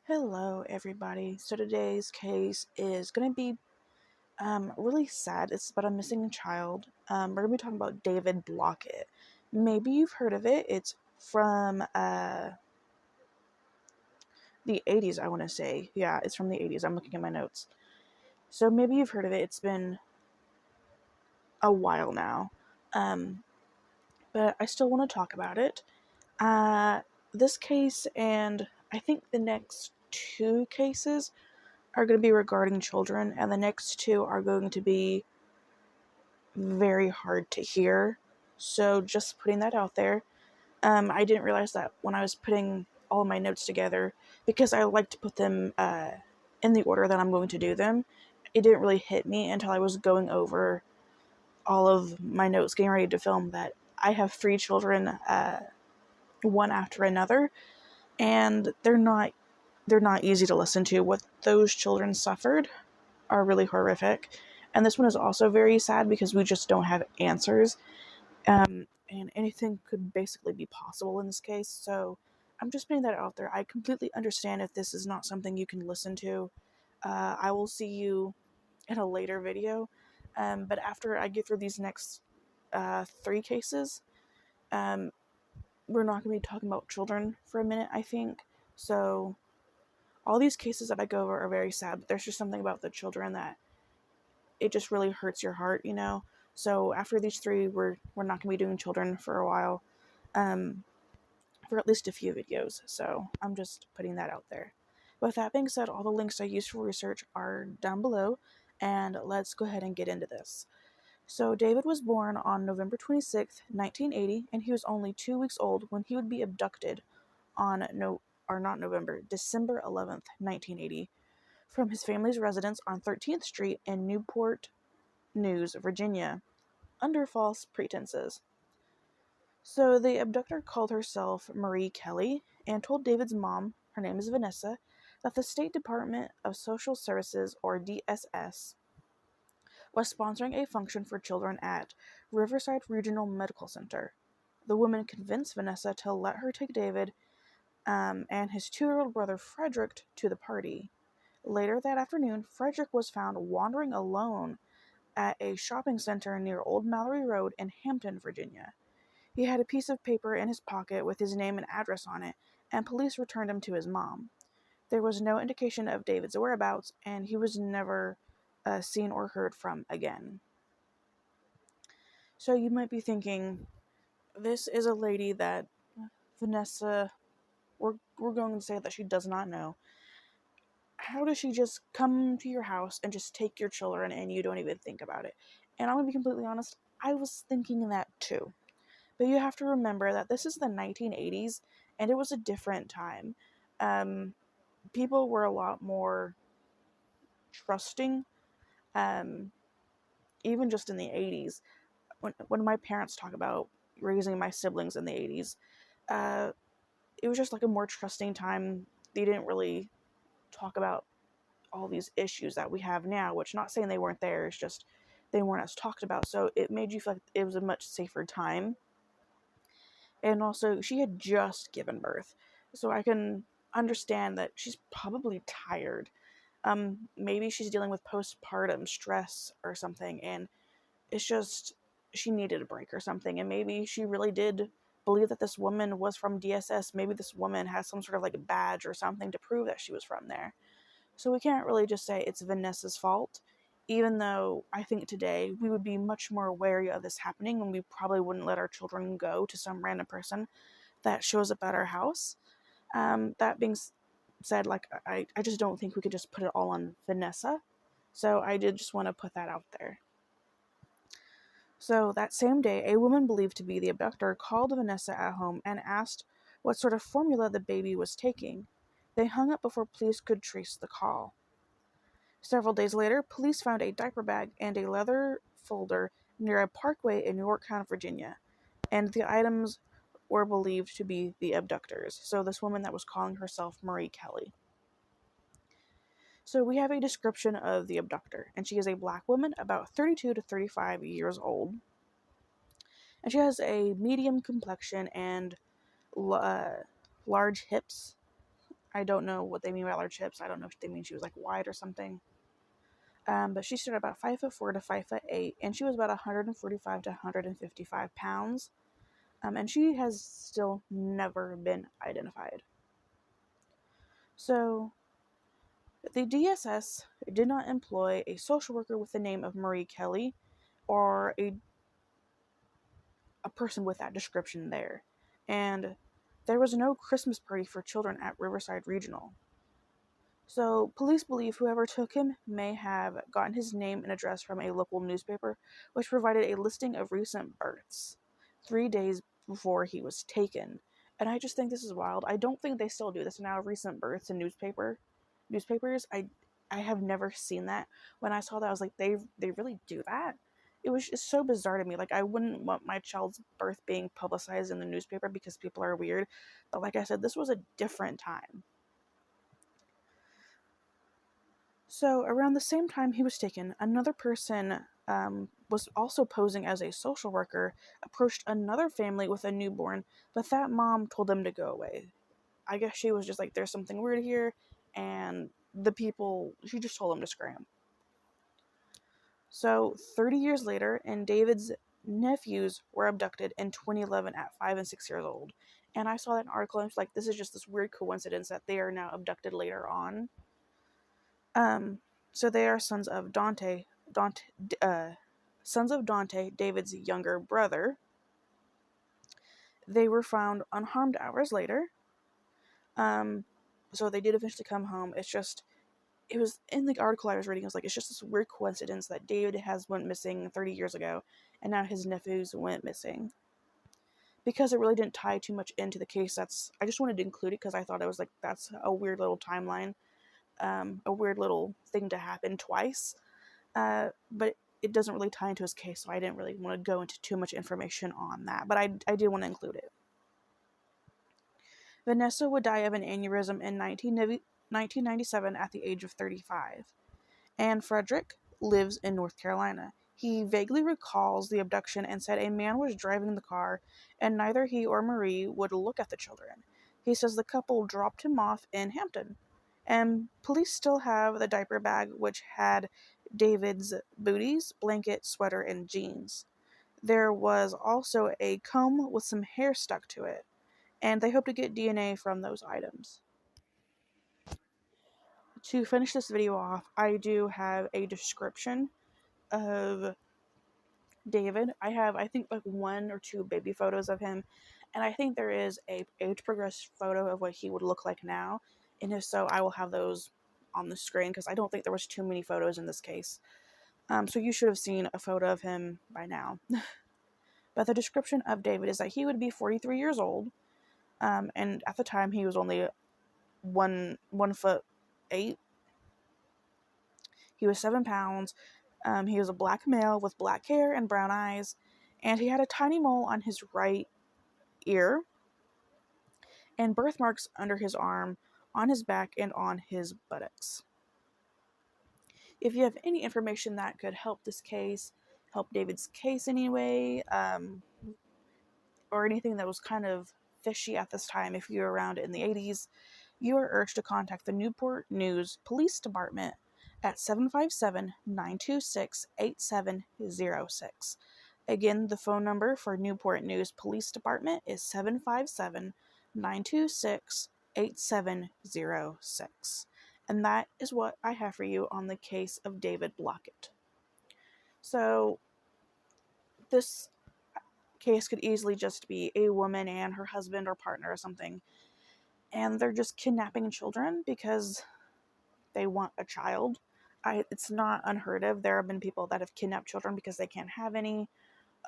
Hello, everybody. So today's case is going to be really sad. It's about a missing child. We're going to be talking about David Blockett. Maybe you've heard of it. It's from the 80s, I want to say. Yeah, it's from the 80s. I'm looking at my notes. So maybe you've heard of it. It's been a while now. Um, but I still want to talk about it. Uh, this case and I think the next two cases are going to be regarding children, and the next two are going to be very hard to hear. So just putting that out there. I didn't realize that when I was putting all of my notes together, because I like to put them in the order that I'm going to do them. It didn't really hit me until I was going over all of my notes, getting ready to film, that I have three children, one after another, and they're not easy to listen to. What those children suffered are really horrific. And this one is also very sad because we just don't have answers. And anything could basically be possible in this case. So I'm just putting that out there. I completely understand if this is not something you can listen to. I will see you in a later video. But after I get through these next three cases, um, we're not going to be talking about children for a minute, I think. So all these cases that I go over are very sad, but there's just something about the children that it just really hurts your heart. So after these three, we're not going to be doing children for a while, um, for at least a few videos. So I'm just putting that out there. With that being said, all the links I use for research are down below, and let's go ahead and get into this. So David was born on November 26th, 1980, and he was only 2 weeks old when he would be abducted on December 11th, 1980, from his family's residence on 13th Street in Newport News, Virginia, under false pretenses. So the abductor called herself Marie Kelly and told David's mom, her name is Vanessa, that the State Department of Social Services, or DSS, was sponsoring a function for children at Riverside Regional Medical Center. The woman convinced Vanessa to let her take David and his 2-year-old brother Frederick to the party. Later that afternoon, Frederick was found wandering alone at a shopping center near Old Mallory Road in Hampton, Virginia. He had a piece of paper in his pocket with his name and address on it, and police returned him to his mom. There was no indication of David's whereabouts, and he was never seen or heard from again. So you might be thinking, this is a lady that Vanessa, we're going to say that she does not know. How does she just come to your house and just take your children and you don't even think about it? And I'm going to be completely honest, I was thinking that too. But you have to remember that this is the 1980s, and it was a different time. Um, People were a lot more trusting, um, even just in the 80s. When my parents talk about raising my siblings in the 80s, uh, it was just like a more trusting time. They didn't really talk about all these issues that we have now, which, not saying they weren't there, it's just they weren't as talked about. So it made you feel like it was a much safer time. And also, she had just given birth, so I can understand that she's probably tired. Maybe she's dealing with postpartum stress or something, and it's just she needed a break or something. And maybe she really did believe that this woman was from DSS. Maybe this woman has some sort of like a badge or something to prove that she was from there. So we can't really just say it's Vanessa's fault, even though I think today we would be much more wary of this happening, and we probably wouldn't let our children go to some random person that shows up at our house. That being said, like, I just don't think we could just put it all on Vanessa. So I did just want to put that out there. So that same day, a woman believed to be the abductor called Vanessa at home and asked what sort of formula the baby was taking. They hung up before police could trace the call. Several days later, police found a diaper bag and a leather folder near a parkway in Yorktown, Virginia, and the items were believed to be the abductors. So this woman that was calling herself Marie Kelly. So we have a description of the abductor, and she is a black woman about 32 to 35 years old. And she has a medium complexion and large hips. I don't know what they mean by large hips. I don't know if they mean she was like wide or something. But she stood about 5'4" to 5'8", and she was about 145 to 155 pounds. And she has still never been identified. So the DSS did not employ a social worker with the name of Marie Kelly or a person with that description there. And there was no Christmas party for children at Riverside Regional. So, police believe whoever took him may have gotten his name and address from a local newspaper, which provided a listing of recent births 3 days before he was taken. And I just think this is wild. I don't think they still do this now, recent births in newspapers. I have never seen that. When I saw that, I was like, they really do that? It was just so bizarre to me. Like, I wouldn't want my child's birth being publicized in the newspaper because people are weird. But like I said, this was a different time. So, around the same time he was taken, another person was also posing as a social worker, approached another family with a newborn, but that mom told them to go away. I guess she was just like, there's something weird here, and she just told them to scram. So, 30 years later, and David's nephews were abducted in 2011 at 5 and 6 years old. And I saw that in an article, and I was like, this is just this weird coincidence that they are now abducted later on. So they are sons of Dante, David's younger brother. They were found unharmed hours later. So they did eventually come home. It was in the article I was reading. It was like, it's just this weird coincidence that David went missing 30 years ago, and now his nephews went missing. Because it really didn't tie too much into the case, I just wanted to include it because I thought it was like, that's a weird little timeline, a weird little thing to happen twice. But it doesn't really tie into his case, so I didn't really want to go into too much information on that. But I did want to include it. Vanessa would die of an aneurysm in 1997 at the age of 35. And Frederick lives in North Carolina. He vaguely recalls the abduction and said a man was driving the car, and neither he or Marie would look at the children. He says the couple dropped him off in Hampton. And police still have the diaper bag, which had David's booties, blanket, sweater, and jeans. There was also a comb with some hair stuck to it, and they hope to get DNA from those items. To finish this video off, I do have a description of David. I think, like 1 or 2 baby photos of him, and I think there is a age progressed photo of what he would look like now. And if so, I will have those on the screen because I don't think there was too many photos in this case. So you should have seen a photo of him by now. But the description of David is that he would be 43 years old, and at the time he was only 1'8". He was 7 pounds. He was a black male with black hair and brown eyes, and he had a tiny mole on his right ear and birthmarks under his arm, on his back, and on his buttocks. If you have any information that could help David's case anyway, or anything that was kind of fishy at this time, if you were around in the 80s, you are urged to contact the Newport News Police Department at 757-926-8706. Again, the phone number for Newport News Police Department is 757-926-8706. And that is what I have for you on the case of David Blockett. So, this case could easily just be a woman and her husband or partner or something, and they're just kidnapping children because they want a child. It's not unheard of. There have been people that have kidnapped children because they can't have any,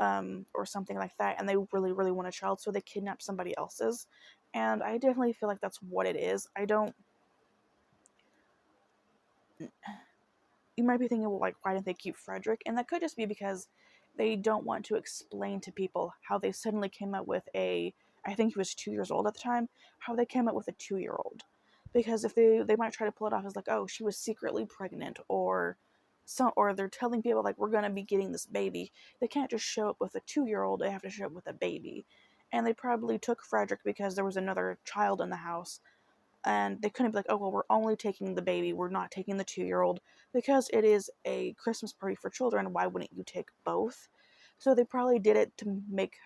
or something like that, and they really, really want a child, so they kidnap somebody else's. And I definitely feel like that's what it is. You might be thinking, well, like, why didn't they keep Frederick? And that could just be because they don't want to explain to people how they suddenly came up with I think he was 2 years old at the time, how they came up with a 2-year-old. Because if they might try to pull it off as like, oh, she was secretly pregnant, or they're telling people like, we're going to be getting this baby. They can't just show up with a 2-year-old, they have to show up with a baby. And they probably took Frederick because there was another child in the house. And they couldn't be like, oh, well, we're only taking the baby, we're not taking the 2-year-old, because it is a Christmas party for children. Why wouldn't you take both? So they probably did it to make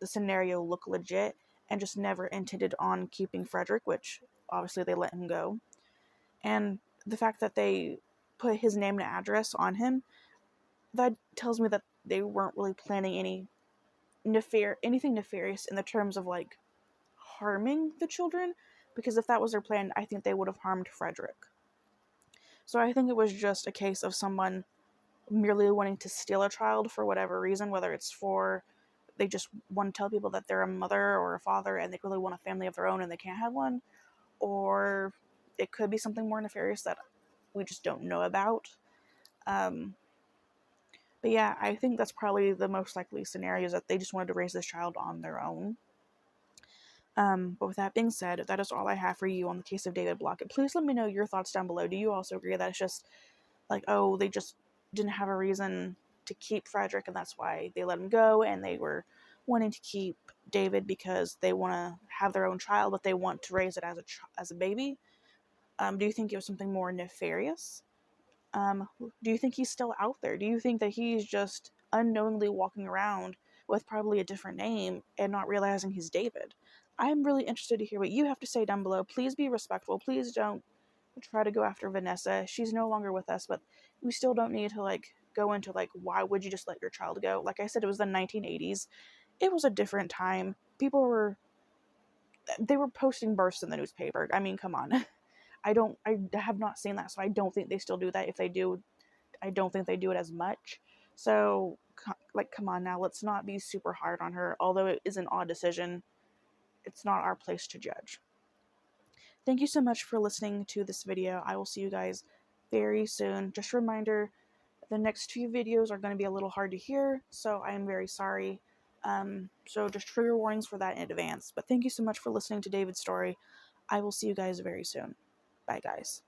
the scenario look legit and just never intended on keeping Frederick, which obviously they let him go. And the fact that they put his name and address on him, that tells me that they weren't really planning anything nefarious in the terms of like harming the children, because if that was their plan, I think they would have harmed Frederick. So I think it was just a case of someone merely wanting to steal a child for whatever reason, whether it's for they just want to tell people that they're a mother or a father and they really want a family of their own and they can't have one, or it could be something more nefarious that we just don't know about. Um, but yeah, I think that's probably the most likely scenario, is that they just wanted to raise this child on their own. But with that being said, that is all I have for you on the case of David Blockett. Please let me know your thoughts down below. Do you also agree that it's just like, oh, they just didn't have a reason to keep Frederick and that's why they let him go, and they were wanting to keep David because they want to have their own child, but they want to raise it as a baby? Do you think it was something more nefarious? Do you think he's still out there? Do you think that he's just unknowingly walking around with probably a different name and not realizing he's David? I'm really interested to hear what you have to say down below. Please be respectful. Please don't try to go after Vanessa. She's no longer with us, but we still don't need to like go into like, why would you just let your child go? Like I said, it was the 1980s. It was a different time. They were posting births in the newspaper. I mean, come on. I have not seen that, so I don't think they still do that. If they do, I don't think they do it as much. So, like, come on now, let's not be super hard on her. Although it is an odd decision, it's not our place to judge. Thank you so much for listening to this video. I will see you guys very soon. Just a reminder, the next few videos are going to be a little hard to hear, so I am very sorry. So just trigger warnings for that in advance. But thank you so much for listening to David's story. I will see you guys very soon. Bye, guys.